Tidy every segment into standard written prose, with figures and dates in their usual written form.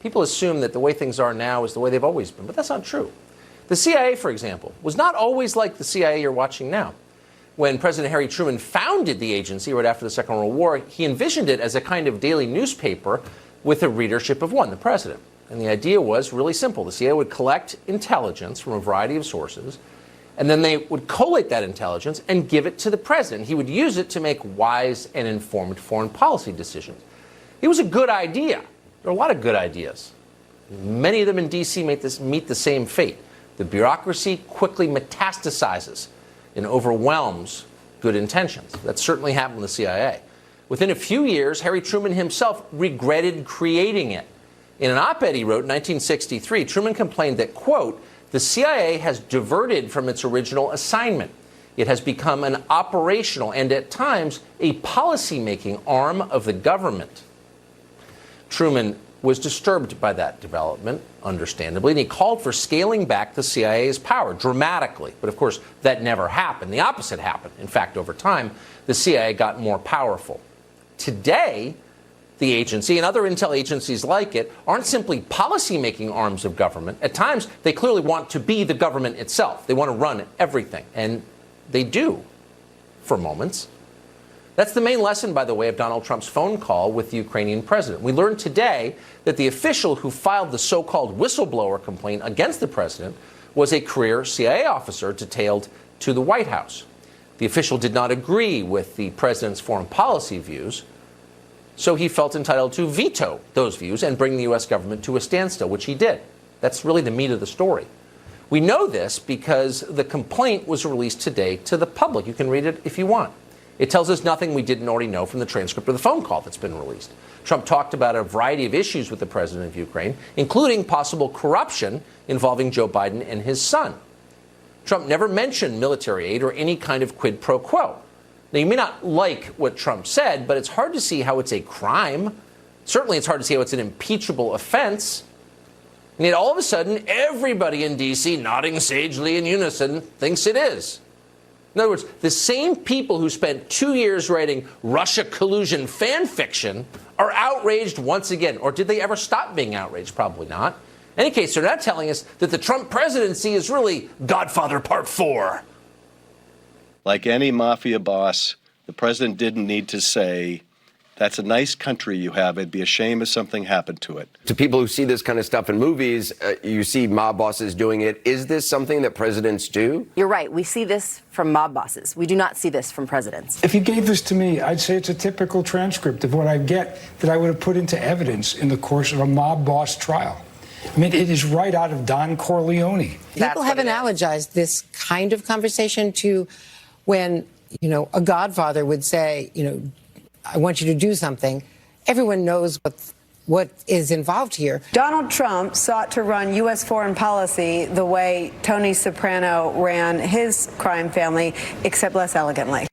People assume that the way things are now is the way they've always been, but that's not true. The CIA, for example, was not always like the CIA you're watching now. When President Harry Truman founded the agency right after the Second World War, he envisioned it as a kind of daily newspaper with a readership of one, the president. And the idea was really simple. The CIA would collect intelligence from a variety of sources, and then they would collate that intelligence and give it to the president. He would use it to make wise and informed foreign policy decisions. It was a good idea. There are a lot of good ideas. Many of them in D.C. meet the same fate. The bureaucracy quickly metastasizes and overwhelms good intentions. That certainly happened in the CIA. Within a few years, Harry Truman himself regretted creating it. In an op-ed he wrote in 1963, Truman complained that, quote, the CIA has diverted from its original assignment. It has become an operational and, at times, a policy-making arm of the government. Truman was disturbed by that development, understandably, and he called for scaling back the CIA's power dramatically. But, of course, that never happened. The opposite happened. In fact, over time, the CIA got more powerful. Today, the agency and other intel agencies like it aren't simply policy-making arms of government. At times, they clearly want to be the government itself. They want to run everything. And they do, for moments. That's the main lesson, by the way, of Donald Trump's phone call with the Ukrainian president. We learned today that the official who filed the so-called whistleblower complaint against the president was a career CIA officer detailed to the White House. The official did not agree with the president's foreign policy views, so he felt entitled to veto those views and bring the U.S. government to a standstill, which he did. That's really the meat of the story. We know this because the complaint was released today to the public. You can read it if you want. It tells us nothing we didn't already know from the transcript of the phone call that's been released. Trump talked about a variety of issues with the president of Ukraine, including possible corruption involving Joe Biden and his son. Trump never mentioned military aid or any kind of quid pro quo. Now, you may not like what Trump said, but it's hard to see how it's a crime. Certainly, it's hard to see how it's an impeachable offense. And yet, all of a sudden, everybody in D.C., nodding sagely in unison, thinks it is. In other words, the same people who spent 2 years writing Russia collusion fan fiction are outraged once again. Or did they ever stop being outraged? Probably not. In any case, they're not telling us that the Trump presidency is really Godfather Part 4. Like any mafia boss, the president didn't need to say, that's a nice country you have. It'd be a shame if something happened to it. To people who see this kind of stuff in movies, you see mob bosses doing it. Is this something that presidents do? You're right. We see this from mob bosses. We do not see this from presidents. If you gave this to me, I'd say it's a typical transcript of what I get that I would have put into evidence in the course of a mob boss trial. I mean, it is right out of Don Corleone. People have analogized this kind of conversation to when, a godfather would say, I want you to do something. Everyone knows what is involved here. Donald Trump sought to run U.S. foreign policy the way Tony Soprano ran his crime family, except less elegantly.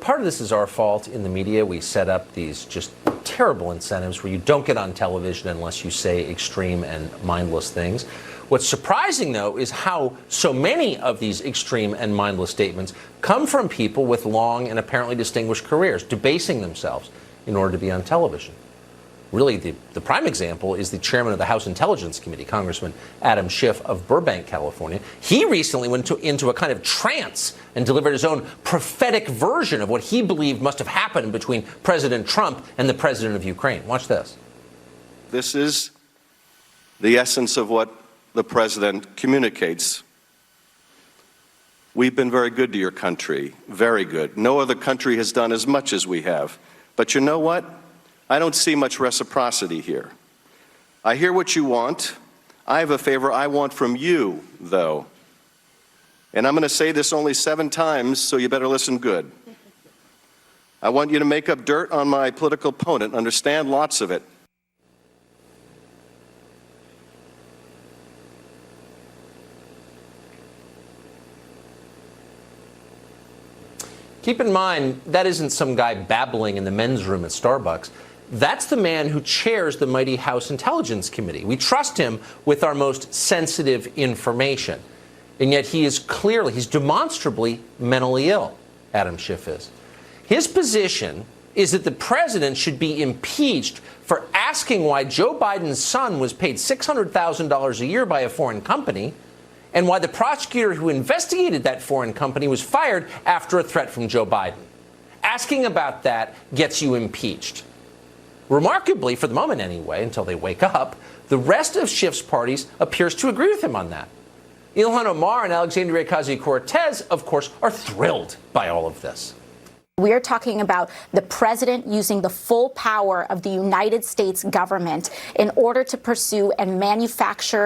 Part of this is our fault in the media. We set up these just terrible incentives where you don't get on television unless you say extreme and mindless things. What's surprising, though, is how so many of these extreme and mindless statements come from people with long and apparently distinguished careers, debasing themselves in order to be on television. Really, the prime example is the chairman of the House Intelligence Committee, Congressman Adam Schiff of Burbank, California. He recently went into a kind of trance and delivered his own prophetic version of what he believed must have happened between President Trump and the president of Ukraine. Watch this. This is the essence of what the president communicates. We've been very good to your country, very good. No other country has done as much as we have. But you know what? I don't see much reciprocity here. I hear what you want. I have a favor I want from you, though. And I'm going to say this only 7 times, so you better listen good. I want you to make up dirt on my political opponent, understand lots of it. Keep in mind, that isn't some guy babbling in the men's room at Starbucks. That's the man who chairs the mighty House Intelligence Committee. We trust him with our most sensitive information. And yet he's demonstrably mentally ill, Adam Schiff is. His position is that the president should be impeached for asking why Joe Biden's son was paid $600,000 a year by a foreign company, and why the prosecutor who investigated that foreign company was fired after a threat from Joe Biden. Asking about that gets you impeached. Remarkably, for the moment anyway, until they wake up, the rest of Schiff's parties appears to agree with him on that. Ilhan Omar and Alexandria Ocasio-Cortez, of course, are thrilled by all of this. We're talking about the president using the full power of the United States government in order to pursue and manufacture